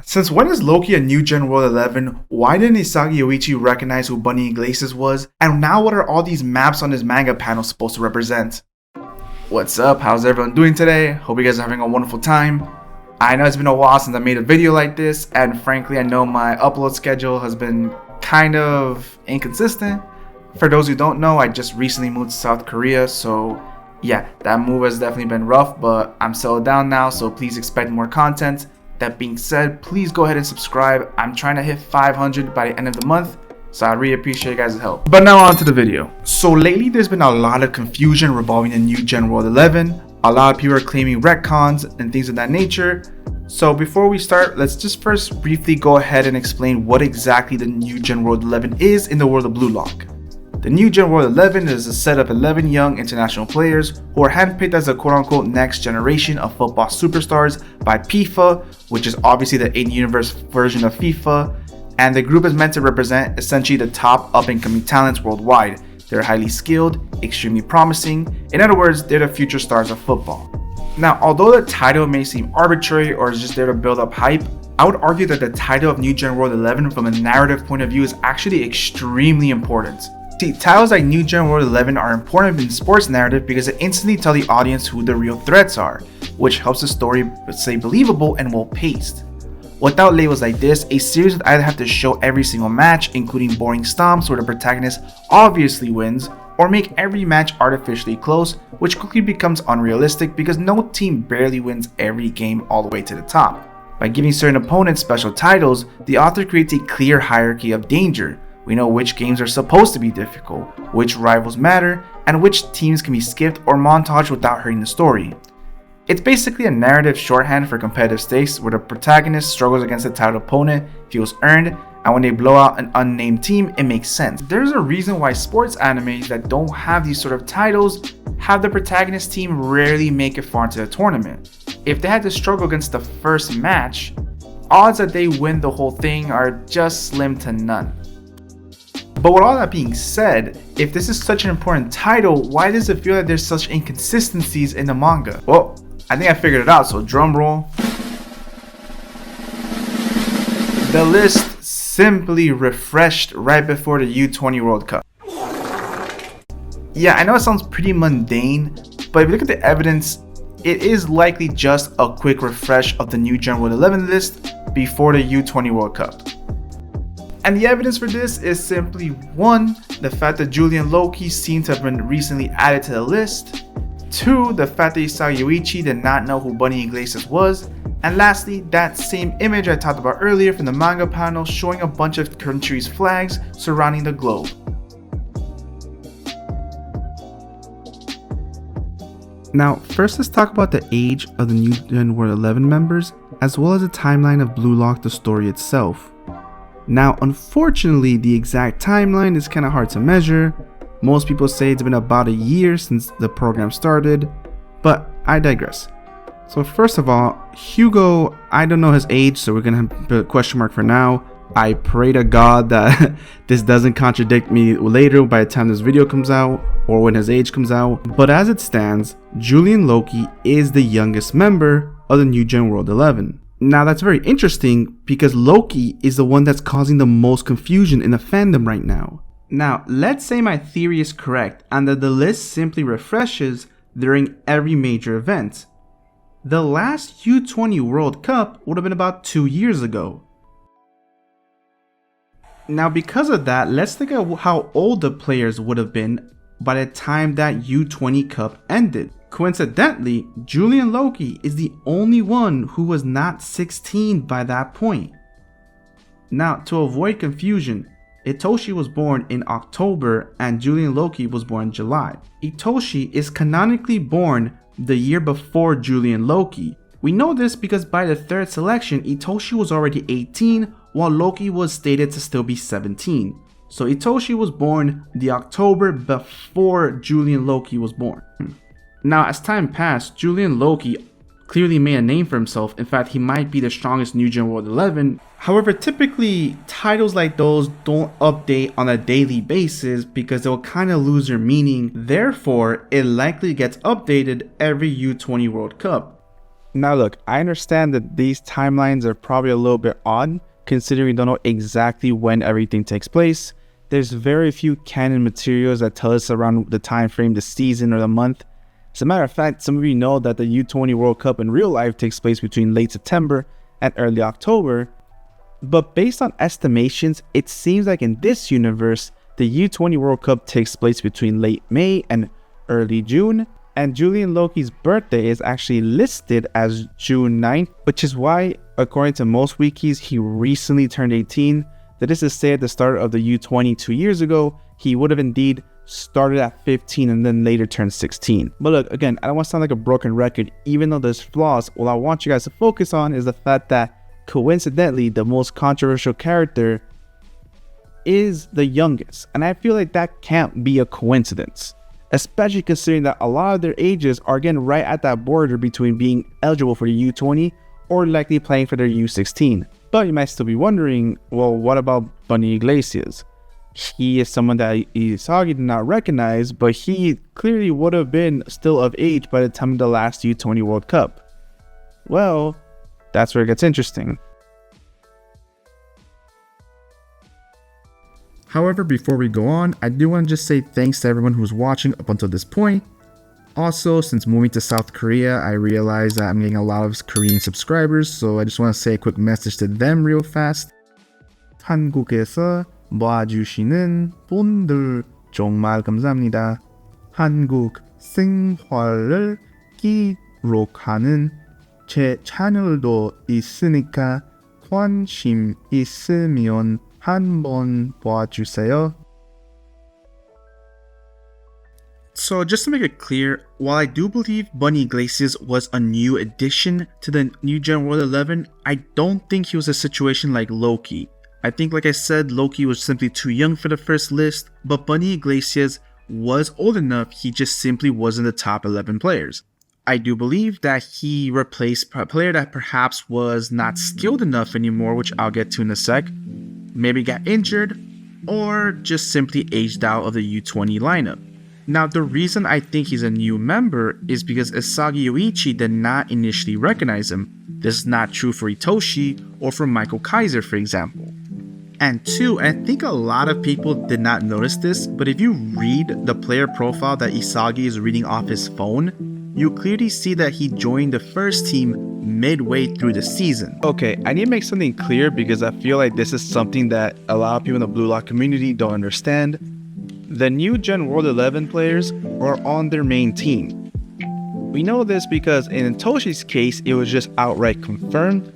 Since when is Loki a new Gen World 11? Why didn't Isagi Yoichi recognize who Bunny and Glacius was? And now what are all these maps on his manga panel supposed to represent? What's up? How's everyone doing today? Hope you guys are having a wonderful time. I know it's been a while since I made a video like this, and frankly I know my upload schedule has been kind of inconsistent. For those who don't know, I just recently moved to South Korea, so yeah, that move has definitely been rough, but I'm settled down now, so please expect more content. That being said, please go ahead and subscribe. I'm trying to hit 500 by the end of the month, so I really appreciate you guys' help. But now on to the video. So lately there's been a lot of confusion revolving the new Gen World 11. A lot of people are claiming retcons and things of that nature. So before we start, let's just first briefly go ahead and explain what exactly the new Gen World 11 is in the world of Blue Lock. The new Gen World 11 is a set of 11 young international players who are handpicked as the quote-unquote next generation of football superstars by FIFA, which is obviously the in-universe version of FIFA, and the group is meant to represent essentially the top up-and-coming talents worldwide. They're highly skilled, extremely promising. In other words, they're the future stars of football. Now, although the title may seem arbitrary or is just there to build up hype, I would argue that the title of New Gen World 11 from a narrative point of view is actually extremely important. See, titles like New Gen World 11 are important in sports narrative because it instantly tells the audience who the real threats are, which helps the story stay believable and well paced. Without labels like this, a series would either have to show every single match, including boring stomps where the protagonist obviously wins, or make every match artificially close, which quickly becomes unrealistic because no team barely wins every game all the way to the top. By giving certain opponents special titles, the author creates a clear hierarchy of danger. We know which games are supposed to be difficult, which rivals matter, and which teams can be skipped or montaged without hurting the story. It's basically a narrative shorthand for competitive stakes where the protagonist struggles against a title opponent, feels earned, and when they blow out an unnamed team, it makes sense. There's a reason why sports animes that don't have these sort of titles have the protagonist team rarely make it far into the tournament. If they had to struggle against the first match, odds that they win the whole thing are just slim to none. But with all that being said, if this is such an important title, why does it feel that there's such inconsistencies in the manga? Well, I think I figured it out, so drum roll. The list simply refreshed right before the U20 World Cup. Yeah, I know it sounds pretty mundane, but if you look at the evidence, it is likely just a quick refresh of the new Gen World 11 list before the U20 World Cup. And the evidence for this is simply 1, the fact that Julian Loki seemed to have been recently added to the list, 2, the fact that Isagi Yoichi did not know who Bunny and Glacius was, and lastly, that same image I talked about earlier from the manga panel showing a bunch of countries' flags surrounding the globe. Now, first let's talk about the age of the new Gen World 11 members, as well as the timeline of Blue Lock, the story itself. Now, unfortunately, the exact timeline is kind of hard to measure. Most people say it's been about a year since the program started, but I digress. So first of all, Hugo, I don't know his age, so we're gonna put a question mark for now. I pray to God that this doesn't contradict me later by the time this video comes out or when his age comes out. But as it stands, Julian Loki is the youngest member of the new Gen World 11. Now that's very interesting because Loki is the one that's causing the most confusion in the fandom right now. Now, let's say my theory is correct and that the list simply refreshes during every major event. The last U20 World Cup would have been about 2 years ago. Now because of that, let's think of how old the players would have been by the time that U20 Cup ended. Coincidentally, Julian Loki is the only one who was not 16 by that point. Now, to avoid confusion, Itoshi was born in October and Julian Loki was born in July. Itoshi is canonically born the year before Julian Loki. We know this because by the third selection, Itoshi was already 18 while Loki was stated to still be 17. So Itoshi was born the October before Julian Loki was born. Now, as time passed, Julian Loki clearly made a name for himself. In fact, he might be the strongest new Gen World 11. However, typically, titles like those don't update on a daily basis because they'll kind of lose their meaning. Therefore, it likely gets updated every U20 World Cup. Now look, I understand that these timelines are probably a little bit odd, considering we don't know exactly when everything takes place. There's very few canon materials that tell us around the time frame, the season, or the month. As a matter of fact, some of you know that the U20 World Cup in real life takes place between late September and early October. But based on estimations, it seems like in this universe, the U20 World Cup takes place between late May and early June. And Julian Loki's birthday is actually listed as June 9th, which is why, according to most wikis, he recently turned 18. That is to say, at the start of the U20 2 years ago, he would have indeed started at 15 and then later turned 16. But look, again, I don't want to sound like a broken record. Even though there's flaws, what I want you guys to focus on is the fact that, coincidentally, the most controversial character is the youngest. And I feel like that can't be a coincidence, especially considering that a lot of their ages are again right at that border between being eligible for the U20 or likely playing for their U16. But you might still be wondering, well, what about Bunny Glacius? He is someone that Isagi did not recognize, but he clearly would have been still of age by the time of the last U20 World Cup. Well, that's where it gets interesting. However, before we go on, I do want to just say thanks to everyone who's watching up until this point. Also, since moving to South Korea, I realized that I'm getting a lot of Korean subscribers, so I just want to say a quick message to them real fast. 한국에서 봐주시는 분들 정말 감사합니다. 한국 생활을 기록하는 제 채널도 있으니까 관심 있으면 한번 봐주세요. So just to make it clear, while I do believe Bunny Glacius was a new addition to the New Gen World 11, I don't think he was a situation like Loki. I think, like I said, Loki was simply too young for the first list, but Bunny Glacius was old enough, he just simply wasn't the top 11 players. I do believe that he replaced a player that perhaps was not skilled enough anymore, which I'll get to in a sec, maybe got injured, or just simply aged out of the U20 lineup. Now, the reason I think he's a new member is because Isagi Yoichi did not initially recognize him. This is not true for Itoshi or for Michael Kaiser, for example. And two, I think a lot of people did not notice this, but if you read the player profile that Isagi is reading off his phone, you clearly see that he joined the first team midway through the season. Okay, I need to make something clear because I feel like this is something that a lot of people in the Blue Lock community don't understand. The New Gen World 11 players are on their main team. We know this because in Toshi's case, it was just outright confirmed.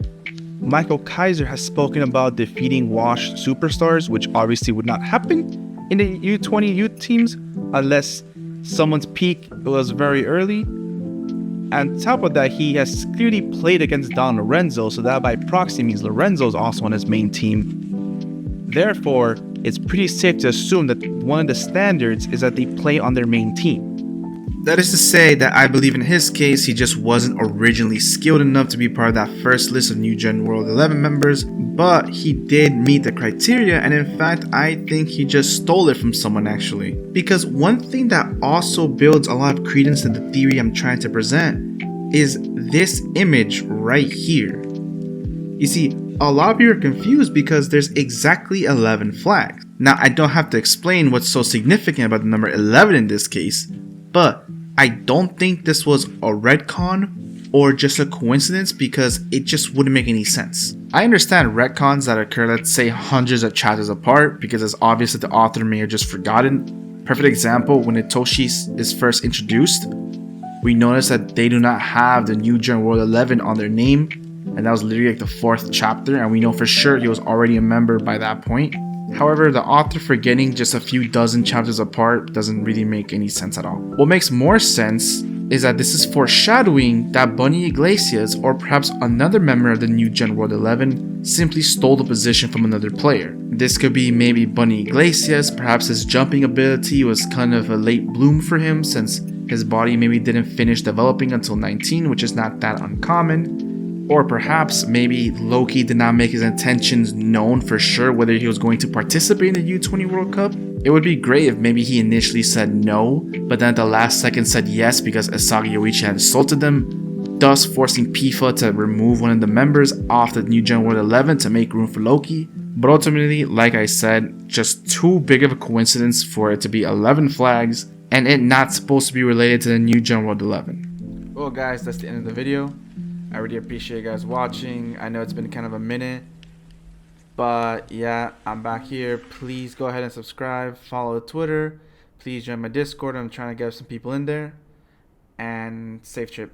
Michael Kaiser has spoken about defeating washed superstars, which obviously would not happen in the U20 youth teams unless someone's peak was very early. And on top of that, he has clearly played against Don Lorenzo, so that by proxy means Lorenzo is also on his main team. Therefore, it's pretty safe to assume that one of the standards is that they play on their main team. That is to say that I believe in his case, he just wasn't originally skilled enough to be part of that first list of New Gen World 11 members, but he did meet the criteria, and in fact, I think he just stole it from someone actually. Because one thing that also builds a lot of credence to the theory I'm trying to present is this image right here. You see, a lot of people are confused because there's exactly 11 flags. Now, I don't have to explain what's so significant about the number 11 in this case, but I don't think this was a retcon or just a coincidence because it just wouldn't make any sense. I understand retcons that occur, let's say, hundreds of chapters apart because it's obvious that the author may have just forgotten. Perfect example, when Itoshi is first introduced, we notice that they do not have the New Gen World 11 on their name, and that was literally like the 4th chapter, and we know for sure he was already a member by that point. However, the author forgetting just a few dozen chapters apart doesn't really make any sense at all. What makes more sense is that this is foreshadowing that Bunny Glacius, or perhaps another member of the New Gen World 11, simply stole the position from another player. This could be maybe Bunny Glacius, perhaps his jumping ability was kind of a late bloom for him since his body maybe didn't finish developing until 19, which is not that uncommon. Or perhaps maybe Loki did not make his intentions known for sure whether he was going to participate in the U20 World Cup. It would be great if maybe he initially said no, but then at the last second said yes because Isagi Yoichi had insulted them. thus forcing PIFA to remove one of the members off the New Gen World 11 to make room for Loki. But ultimately, like I said, just too big of a coincidence for it to be 11 flags and it not supposed to be related to the New Gen World 11. Well guys, that's the end of the video. I really appreciate you guys watching. I know it's been kind of a minute, but yeah, I'm back here. Please go ahead and subscribe, follow Twitter. Please join my Discord. I'm trying to get some people in there. And safe trip.